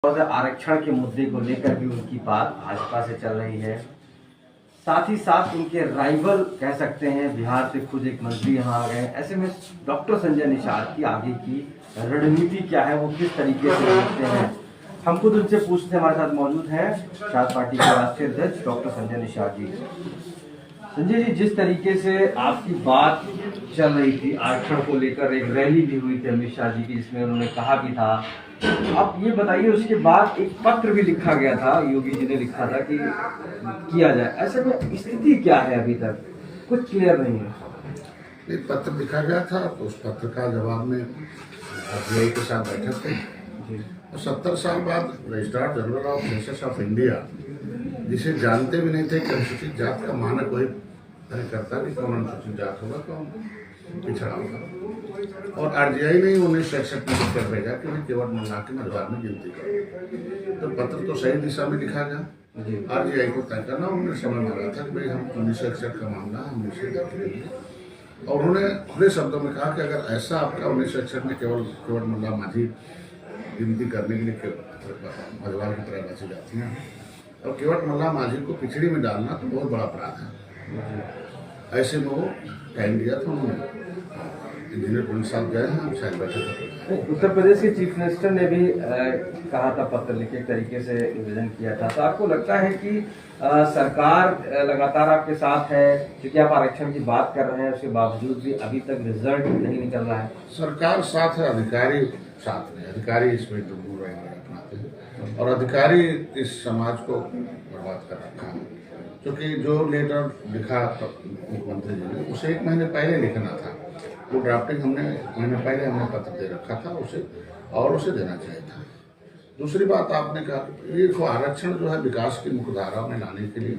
और आरक्षण के मुद्दे को लेकर भी उनकी बात भाजपा से चल रही है। साथ ही साथ उनके राइवल कह सकते हैं, बिहार से खुद एक मंत्री यहाँ आ गए। ऐसे में डॉक्टर संजय निषाद की आगे की रणनीति क्या है, वो किस तरीके से देखते हैं, हम खुद उनसे पूछते। हमारे साथ मौजूद हैं निषाद पार्टी के राष्ट्रीय अध्यक्ष डॉक्टर संजय निषाद जी। संजय जी, जिस तरीके से आपकी बात चल रही थी आरक्षण को लेकर, एक रैली भी हुई थी अमित शाह जी की जिसमें उन्होंने कहा भी था, आप ये बताइए, उसके बाद एक पत्र भी लिखा गया था, योगी जी ने लिखा था कि किया जाए। ऐसे में स्थिति क्या है, अभी तक कुछ क्लियर नहीं है। एक पत्र लिखा गया था, तो उस पत्र का जवाब में आरटीआई के साथ बैठे थे। और 70 साल बाद registrar general of census of India, जिसे जानते भी नहीं थे कि अनुसूचित जात का मानक वही तय करता कि कौन अनुसूचित जात होगा, कौन पिछड़ा होगा। और आरटीआई ने 1961 में लिख कर भेजा कि मैं केवट मल्लाह के मझवार में गिनती करूँ। तो पत्र तो सही दिशा में लिखा गया। आरटीआई को तय करना उन्होंने समय मांगा था कि भाई हम 1961 का मामला हम उसे देखेंगे। और उन्होंने खुले शब्दों में कहा कि अगर ऐसा आपका 1961 में केवट मल्लाह माझी गिनती करने के लिए मझवार की तरह बची जाती हैं, और केवट मल्लाह माझी को पिछड़ी में डालना तो बहुत बड़ा अपराध है। ऐसे में वो टाइम दिया था उन्होंने। इंजीनियर पुलिस साहब गए हैं, शायद बैठे थे। उत्तर प्रदेश के चीफ मिनिस्टर ने भी कहा था, पत्र लिख के तरीके से निवेदन किया था। तो आपको लगता है कि सरकार लगातार आपके साथ है, क्योंकि आप आरक्षण की बात कर रहे हैं, उसके बावजूद भी अभी तक रिजल्ट नहीं निकल रहा है? सरकार साथ है, अधिकारी साथ नहीं। अधिकारी इसमें डूब रहे हैं, अपनाते हैं, और अधिकारी इस समाज को बर्बाद कर रखा है। क्योंकि जो लेटर लिखा मुख्यमंत्री जी ने, उसे 1 महीने पहले लिखना था। वो ड्राफ्टिंग हमने महीने पहले पत्र दे रखा था उसे, और उसे देना चाहिए था। दूसरी बात आपने कहा, ये तो आरक्षण जो है विकास की मुख्यधारा में लाने के लिए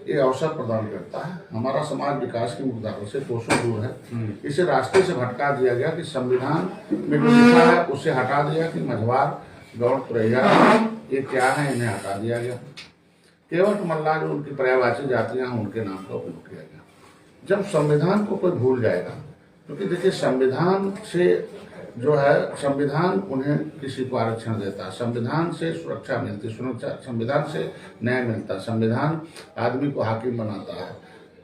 ये अवसर प्रदान करता है। हमारा समाज विकास की मुख्यधारा से कोसों दूर है। इसे रास्ते से भटका दिया गया कि संविधान में जो लिखा है उसे हटा दिया कि मझवार, गौड़, तुरैया ये क्या है, इन्हें हटा दिया गया। केवट मल्लाह जो उनकी पर्यायवाची जातियां हैं उनके नाम का उपयोग किया गया। जब संविधान को कोई भूल जाएगा, क्योंकि देखिए संविधान से जो है, संविधान उन्हें किसी को आरक्षण देता है, संविधान से सुरक्षा मिलती, संविधान से न्याय मिलता, संविधान आदमी को हाकिम बनाता है।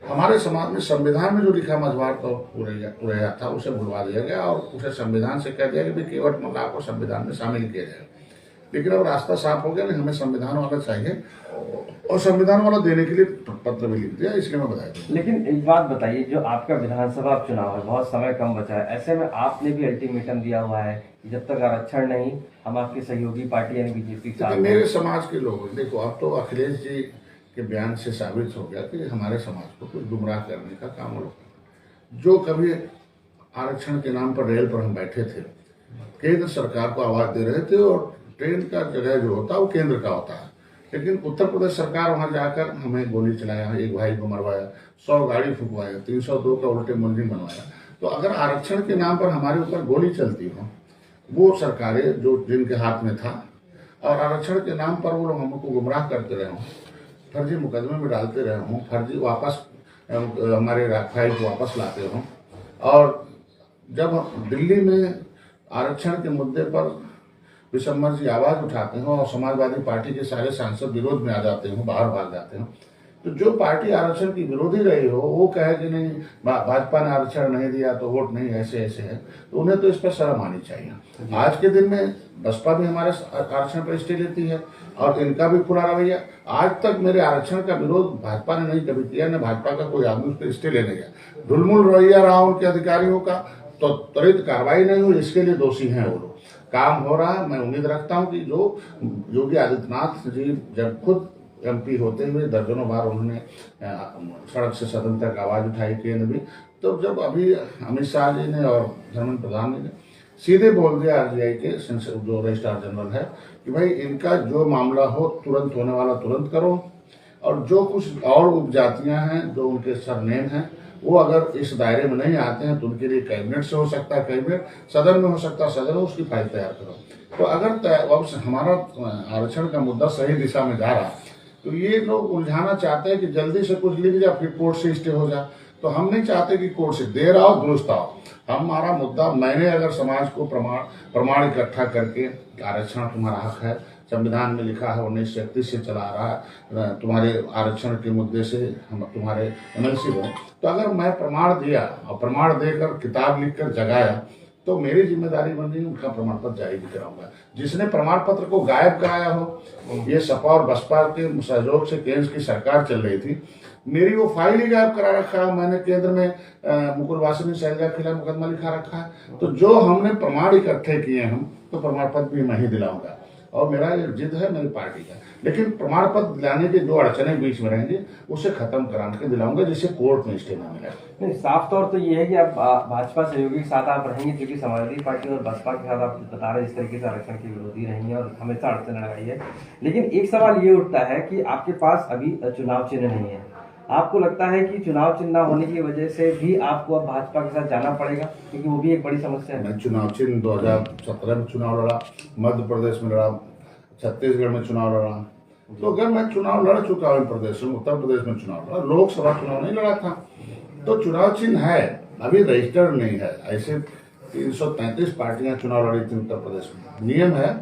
हमारे समाज में संविधान में जो लिखा मझवार तो तुरैया था उसे भुलवा दिया गया, और उसे संविधान से कह दिया कि भाई केवट मल्लाह को संविधान में शामिल किया जाए। लेकिन अब रास्ता साफ हो गया, नहीं हमें संविधान वाला चाहिए, और संविधान वाला देने के लिए पत्र भी लिख दिया, इसलिए मैं बताया। लेकिन एक बात बताइए, जो आपका विधानसभा चुनाव है, बहुत समय कम बचा है, ऐसे में आपने भी अल्टीमेटम दिया हुआ है कि जब तक आरक्षण नहीं, हम आपकी सहयोगी पार्टी यानी बीजेपी के साथ। मेरे समाज के लोग देखो, अब तो अखिलेश जी के बयान से साबित हो गया कि हमारे समाज को कुछ गुमराह करने का काम लोग, जो कभी आरक्षण के नाम पर रेल पर हम बैठे थे, केंद्र सरकार को आवाज दे रहे थे, और ट्रेन का जगह जो होता है वो केंद्र का होता है। लेकिन उत्तर प्रदेश सरकार वहां जाकर हमें गोली चलाया, एक भाई को मरवाया, 100 गाड़ी फुकवाया, 302 का उल्टे मुलजिम बनवाया। तो अगर आरक्षण के नाम पर हमारे ऊपर गोली चलती हो, वो सरकारें जो जिनके हाथ में था, और आरक्षण के नाम पर वो लोग हमको गुमराह करते रहे हों, फर्जी मुकदमे में डालते रहे हों, फर्जी वापस हमारे फाइल को वापस लाते हों, और जब दिल्ली में आरक्षण के मुद्दे पर विशंबर जी आवाज उठाते हो और समाजवादी पार्टी के सारे सांसद विरोध में आ जाते हो, बाहर भाग जाते हो, तो जो पार्टी आरक्षण की विरोधी रही हो वो कहे कि नहीं भाजपा ने आरक्षण नहीं दिया तो वोट नहीं, ऐसे ऐसे है, तो उन्हें तो इस पर शर्म आनी चाहिए। आज के दिन में बसपा भी हमारे आरक्षण पर स्टे लेती है, और इनका भी पूरा रवैया। आज तक मेरे आरक्षण का विरोध भाजपा ने नहीं कभी किया, न भाजपा का कोई आदमी उस पर स्टे लेने गया। ढुलमुल रवैया रहा उनके अधिकारियों का, तो त्वरित कार्रवाई नहीं हुई, इसके लिए दोषी हैं वो लोग। काम हो रहा है। मैं उम्मीद रखता हूं कि जो योगी आदित्यनाथ जी जब खुद एमपी होते हुए दर्जनों बार उन्होंने सड़क से सदन तक आवाज उठाई, केंद्र भी, तो जब अभी अमित शाह जी ने और धर्मेंद्र प्रधान ने सीधे बोल दिया आरटीआई के जो रजिस्ट्रार जनरल है कि भाई इनका जो मामला हो तुरंत होने वाला तुरंत करो, और जो कुछ और उपजातियां हैं जो उनके सरनेम हैं वो अगर इस दायरे में नहीं आते हैं तो उनके लिए कैबिनेट से हो सकता है, कैबिनेट सदन में हो सकता है, सदन में उसकी फाइल तैयार करो। तो अगर हमारा आरक्षण का मुद्दा सही दिशा में जा रहा है, तो ये लोग उलझाना चाहते हैं कि जल्दी से कुछ लिख जाए फिर कोर्ट से स्टे हो जाए। तो हम नहीं चाहते कि कोर्ट से देर आओ दुरुस्त आओ। हमारा मुद्दा, मैंने अगर समाज को प्रमाण इकट्ठा करके आरक्षण तुम्हारा हक है, संविधान में लिखा है 1931 से चला आ रहा है, तुम्हारे आरक्षण के मुद्दे से हम तुम्हारे एमएलसी बने। तो अगर मैं प्रमाण दिया और प्रमाण देकर किताब लिखकर जगाया तो मेरी जिम्मेदारी बन रही, उनका प्रमाण पत्र जारी भी कराऊंगा। जिसने प्रमाण पत्र को गायब कराया हो, ये सपा और बसपा के सहयोग से केंद्र की सरकार चल रही थी, मेरी वो फाइल ही गायब करा रखा है। मैंने केंद्र में मुकुल वासनिक शैलजा के खिलाफ मुकदमा लिखा रखा है। तो जो हमने प्रमाण इकट्ठे किए हम, तो प्रमाण पत्र भी मैं ही दिलाऊंगा और मेरा ये जिद है मेरी पार्टी का। लेकिन प्रमाण पत्र दिलाने के जो अड़चने बीच में रहेंगे उसे खत्म करा के दिलाऊंगा, जिससे कोर्ट में स्टे न मिले। नहीं, साफ तौर तो ये है कि अब भाजपा सहयोगी के साथ आप रहेंगे, क्योंकि समाजवादी पार्टी और बसपा के साथ आप बता रहे हैं जिस तरीके से आरक्षण की विरोधी रही है और हमेशा अड़चन लगाई है। लेकिन एक सवाल ये उठता है कि आपके पास अभी चुनाव चिन्ह नहीं है। आपको लगता है कि चुनाव चिन्ह न होने की वजह से भी आपको अब भाजपा के साथ जाना पड़ेगा, क्योंकि वो भी एक बड़ी समस्या है? मैं चुनाव चिन्ह 2017 में चुनाव लड़ा, मध्य प्रदेश में लड़ा, छत्तीसगढ़ में चुनाव लड़ा। तो अगर मैं चुनाव लड़ चुका हूँ प्रदेश में, उत्तर प्रदेश में चुनाव लड़ा, लोकसभा चुनाव नहीं लड़ा था, तो चुनाव चिन्ह है, अभी रजिस्टर्ड नहीं है। ऐसे 333 पार्टियां चुनाव लड़ी थी उत्तर प्रदेश में। नियम है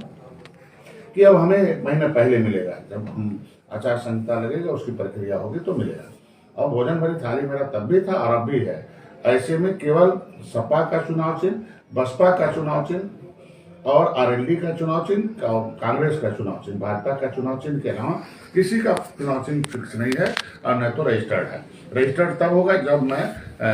कि अब हमें 1 महीने पहले मिलेगा, जब हम आचार संहिता लगेगा उसकी प्रक्रिया होगी तो मिलेगा। और भोजन भरी थाली मेरा तब भी था और अब भी है। ऐसे में केवल सपा का चुनाव चिन्ह, बसपा का चुनाव चिन्ह और आरएलडी का चुनाव चिन्ह और कांग्रेस का चुनाव चिन्ह, भाजपा का चुनाव चिन्ह के अलावा किसी का चुनाव चिन्ह फिक्स नहीं है और न तो रजिस्टर्ड है। रजिस्टर्ड तब होगा जब मैं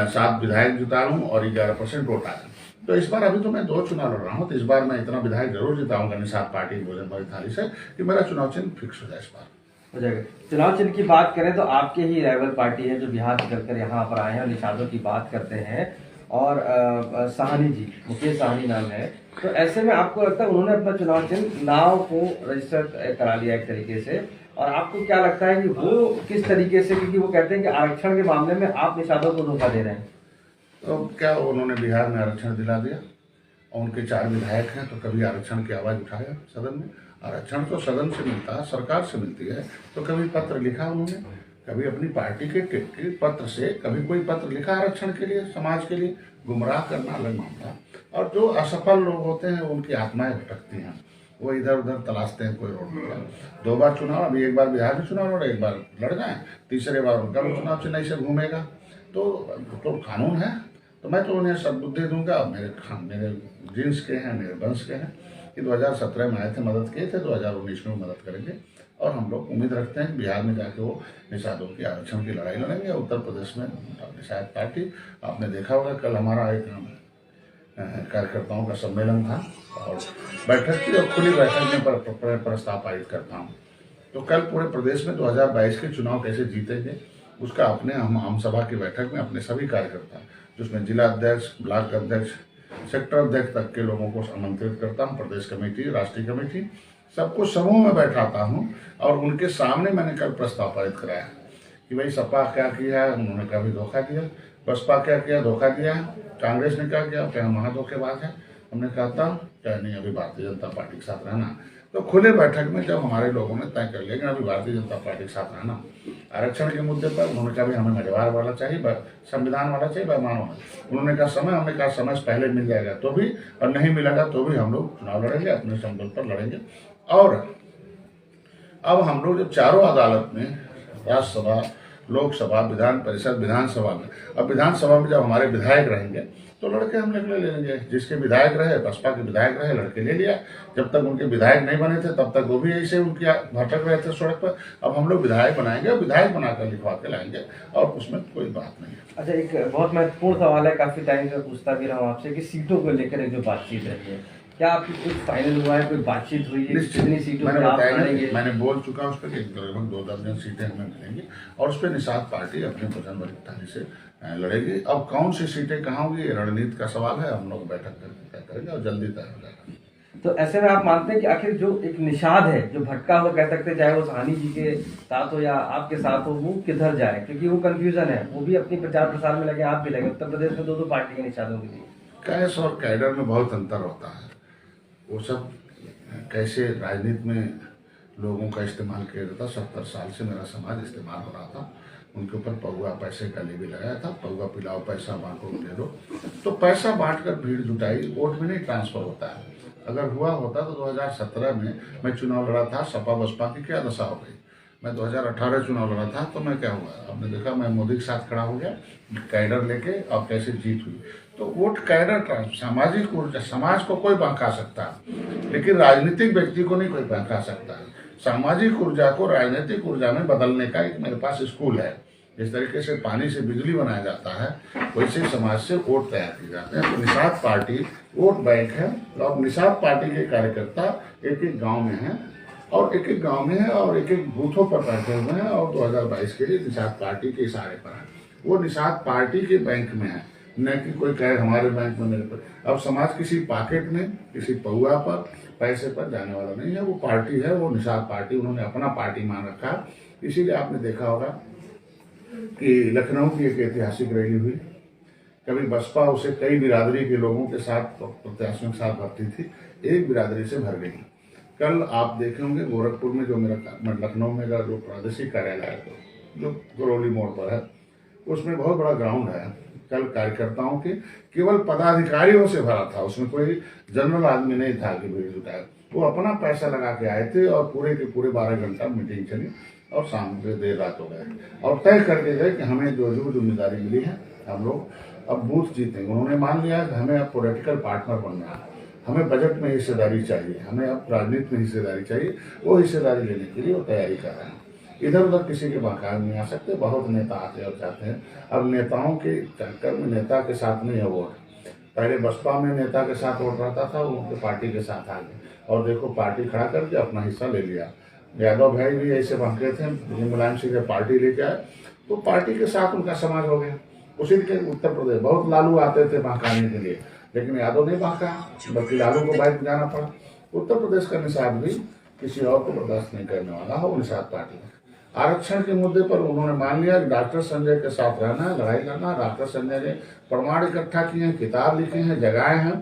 7 विधायक जिता लूँ और 11% वोट आए। तो इस बार अभी तो मैं 2 चुनाव लड़ रहा हूँ, तो इस बार मैं इतना विधायक जरूर जिताऊंगा निषाद पार्टी भोजन भरी थाली से कि मेरा चुनाव चिन्ह फिक्स हो जाए इस बार। हो जाएगा। चुनाव चिन्ह की बात करें तो आपके ही राइवल पार्टी है जो बिहार से चलकर यहाँ पर आए हैं और निषादों की बात करते हैं, और साहनी जी, मुकेश साहनी नाम है। तो ऐसे में आपको लगता है उन्होंने अपना चुनाव चिन्ह नाव को रजिस्टर करा लिया एक तरीके से, और आपको क्या लगता है कि वो किस तरीके से, क्योंकि वो कहते हैं कि आरक्षण के मामले में आप निषादों को धोखा दे रहे हैं? तो क्या उन्होंने बिहार में आरक्षण दिला दिया और उनके 4 विधायक हैं, तो कभी आरक्षण की आवाज उठाया सदन में? आरक्षण तो सदन से मिलता है, सरकार से मिलती है। तो कभी पत्र लिखा उन्होंने, कभी अपनी पार्टी के पत्र से कभी कोई पत्र लिखा आरक्षण के लिए, समाज के लिए? गुमराह करना अलग मामला। और जो असफल लोग होते हैं उनकी आत्माएं भटकती हैं, वो इधर उधर तलाशते हैं कोई रोड। 2 बार चुनाव, अभी 1 बार बिहार में चुनाव लड़े, 1 बार लड़ गए, तीसरे बार उनका भी चुनाव चिन्ह से घूमेगा। तो कानून है, तो मैं तो उन्हें सद्बुद्धि दूंगा। मेरे जींस के हैं, मेरे वंश के हैं कि 2017 में आए थे, मदद किए थे, 2019 में मदद करेंगे। और हम लोग उम्मीद रखते हैं कि बिहार में जाके वो निषादों की आरक्षण की लड़ाई लड़ेंगे। उत्तर प्रदेश में निषाद पार्टी, आपने देखा होगा कल हमारा एक कार्यकर्ताओं का सम्मेलन था और बैठक की, और खुली बैठक में प्रस्ताव पारित करता हूँ। तो कल पूरे प्रदेश में 2022 के चुनाव कैसे जीतेंगे उसका अपने हम आम सभा की बैठक में अपने सभी कार्यकर्ता, जिसमें जिला अध्यक्ष, ब्लॉक अध्यक्ष, सेक्टर अध्यक्ष तक के लोगों को आमंत्रित करता हूँ, प्रदेश कमेटी, राष्ट्रीय कमेटी, सबको समूह में बैठाता हूँ और उनके सामने मैंने कल प्रस्ताव पारित कराया कि भाई सपा क्या किया है, उन्होंने कभी धोखा दिया, बसपा क्या किया, धोखा दिया है, कांग्रेस ने क्या किया, क्या महाधोखेबाज है। हमने कहा था क्या नहीं, अभी भारतीय जनता पार्टी के साथ रहना। तो खुले बैठक में जब हमारे लोगों ने तय कर लिया कि अभी भारतीय जनता पार्टी के साथ रहना, आरक्षण के मुद्दे पर उन्होंने कहा भी हमें मझवार वाला चाहिए, संविधान वाला चाहिए, बैमान वाला। उन्होंने कहा समय, हमने कहा समय से पहले मिल जाएगा तो भी, और नहीं मिलेगा तो भी हम लोग चुनाव लड़ेंगे, अपने संबल पर लड़ेंगे। और अब हम लोग जब चारों अदालत में, राज्यसभा, लोकसभा, विधान परिषद, विधानसभा में, अब विधानसभा में जब हमारे विधायक रहेंगे तो लड़के हम ले लेंगे। जिसके विधायक रहे, बसपा के विधायक रहे, लड़के ले लिया। जब तक उनके विधायक नहीं बने थे तब तक वो भी ऐसे उनकी भटक रहे थे सड़क पर। अब हम लोग विधायक बनाएंगे और विधायक बनाकर लिखवा के लाएंगे, और उसमें कोई बात नहीं है। अच्छा, एक बहुत महत्वपूर्ण सवाल है, काफी टाइम से पूछता भी रहा हूँ आपसे कि सीटों को लेकर एक जो बातचीत रही है, क्या आपकी कुछ फाइनल हुआ है, कोई बातचीत हुई है? कितनी सीटों मैंने पे आप बताया, लड़ेंगे? मैंने बोल चुका उस पर कि लगभग 2 दर्जन सीटें हमें मिलेंगी और उस पर निषाद पार्टी अपने वजन भरी थाली से लड़ेगी। अब कौन सी सीटें कहाँ होंगी ये रणनीति का सवाल है, हम लोग बैठक करके तय करेंगे और जल्दी तय हो जाएगा। तो ऐसे में आप मानते हैं कि आखिर जो एक निषाद है, जो भटका हुआ कह सकते हैं, चाहे वो साहनी जी के साथ हो या आपके साथ हो, वो किधर जाए? क्योंकि वो कंफ्यूजन है, वो भी अपनी प्रचार प्रसार में लगे, आप भी लगे। उत्तर प्रदेश में 2 पार्टी के निषादों के लिए कैश और कैडर में बहुत अंतर होता है। वो सब कैसे राजनीति में लोगों का इस्तेमाल किया जाता, 70 साल से मेरा समाज इस्तेमाल हो रहा था। उनके ऊपर पौवा पैसे का लेवी लगाया था, पौवा पिलाओ पैसा बांटो दे दो। तो पैसा बांटकर भीड़ जुटाई, वोट में नहीं ट्रांसफर होता है। अगर हुआ होता तो 2017 में मैं चुनाव लड़ा था, सपा बसपा की क्या दशा हो गई। मैं 2018 चुनाव लड़ा था तो मैं क्या हुआ, आपने देखा मैं मोदी के साथ खड़ा हो गया कैडर लेके, और कैसे जीत हुई। तो वोट कैडर का सामाजिक ऊर्जा, समाज को कोई बहका सकता है लेकिन राजनीतिक व्यक्ति को नहीं कोई बहका सकता है। सामाजिक ऊर्जा को राजनीतिक ऊर्जा में बदलने का एक मेरे पास स्कूल है। जिस तरीके से पानी से बिजली बनाया जाता है वैसे समाज से वोट तैयार किए जाते हैं। तो निषाद पार्टी वोट बैंक है, और निषाद पार्टी के कार्यकर्ता एक एक गांव में हैं, और एक एक गांव में है, और एक एक बूथों पर बैठे हुए हैं, और 2022 के लिए निषाद पार्टी के इशारे पर है। वो निषाद पार्टी के बैंक में है, न कि कोई कहे हमारे बैंक में मेरे पर। अब समाज किसी पॉकेट में, किसी पौआ पर, पैसे पर जाने वाला नहीं है। वो पार्टी है, वो निषाद पार्टी उन्होंने अपना पार्टी मान रखा। इसीलिए आपने देखा होगा कि लखनऊ की एक ऐतिहासिक रैली हुई। कभी बसपा उसे कई बिरादरी के लोगों के साथ, प्रत्याशियों के साथ भरती थी, एक बिरादरी से भर गई। कल आप देखे होंगे गोरखपुर में जो मेरा लखनऊ में जो प्रादेशिक कार्यालय है जो गरौली मोड़ पर है, उसमें बहुत बड़ा ग्राउंड है। कल कार्यकर्ताओं के केवल पदाधिकारियों से भरा था, उसमें कोई जनरल आदमी नहीं था कि भीड़ जुटाए। वो अपना पैसा लगा के आए थे, और पूरे के पूरे 12 घंटा मीटिंग चली, और शाम को देर रात हो गए, और तय करके गए कि हमें जो जिम्मेदारी मिली है हम लोग अब बूथ जीतेंगे। उन्होंने मान लिया कि हमें अब पॉलिटिकल पार्टनर बनना है, हमें बजट में हिस्सेदारी चाहिए, हमें अब राजनीति में हिस्सेदारी चाहिए। वो हिस्सेदारी लेने के लिए वो तैयारी कर रहे हैं। इधर उधर किसी के बहकावे नहीं आ सकते। बहुत नेता आते और जाते हैं। अब नेताओं के चक्कर में नेता के साथ नहीं है वोट। पहले बसपा में नेता के साथ वोट रहता था, वो उनके पार्टी के साथ आ गए, और देखो पार्टी खड़ा करके अपना हिस्सा ले लिया। यादव भाई भी ऐसे बहके थे, मुलायम सिंह जब पार्टी लेके आए तो पार्टी के साथ उनका समाज हो गया। उसी के उत्तर प्रदेश बहुत लालू आते थे बहकाने के लिए, लेकिन यादव नहीं बहका, बल्कि लालू को बाइक जाना पड़ा। उत्तर प्रदेश का निषाद भी किसी और को बर्दाश्त नहीं करने वाला है, वो निषाद पार्टी है। आरक्षण के मुद्दे पर उन्होंने मान लिया कि डॉक्टर संजय के साथ रहना है, लड़ाई करना। डॉक्टर संजय ने प्रमाण इकट्ठा किए हैं, किताब लिखे हैं, जगाए हैं,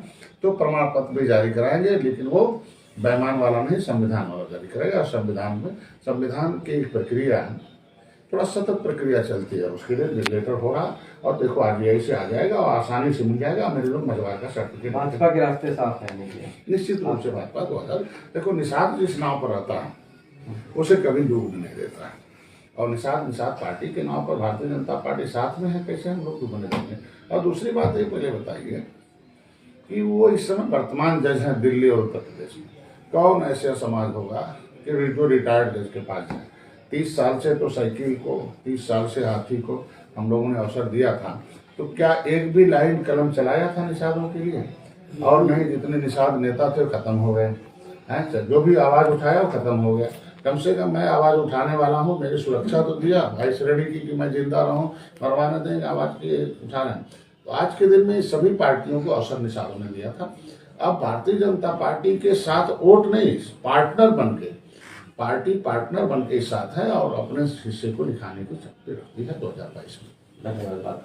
तो प्रमाण पत्र भी जारी कराएंगे, लेकिन वो बेईमान वाला नहीं, संविधान वाला जारी करेगा। और संविधान की एक प्रक्रिया है, थोड़ा सतत प्रक्रिया चलती है, उसके लिए रेगुलेटर होगा, और देखो आरबीआई से आ जाएगा और आसानी से मिल जाएगा। मेरे लोग मजबार का सर्टिफिकेट, भाजपा के रास्ते साफ है नहीं, निश्चित रूप से भाजपा 2000। देखो निषाद जिस नाव पर रहता है उसे कभी डूबने नहीं देता है, और निषाद पार्टी के नाम पर भारतीय जनता पार्टी साथ में है, कैसे हम लोग डूबने देंगे। और दूसरी बात ये पहले बताइए कि वो इस समय वर्तमान जज हैं दिल्ली और उत्तर प्रदेश में। कौन ऐसा समाज होगा कि जो रिटायर्ड जज के पास जाए। 30 साल से तो साइकिल को, 30 साल से हाथी को हम लोगों ने अवसर दिया था, तो क्या एक भी लाइन कलम चलाया था निषादों के लिए? और नहीं, जितने निषाद नेता थे खत्म हो गए हैं। जो भी आवाज उठाया वो खत्म हो गया। कम से कम मैं आवाज उठाने वाला हूँ, मेरी सुरक्षा तो दिया भाई श्रेणी की कि मैं जिंदा रहूँ, मरवाने देंगे आवाज की उठा रहे हैं। तो आज के दिन में सभी पार्टियों को अवसर निषादों ने दिया था। अब भारतीय जनता पार्टी के साथ वोट नहीं, पार्टनर बन के साथ है, और अपने हिस्से को दिखाने की शक्ति रखती है 2022 में। धन्यवाद।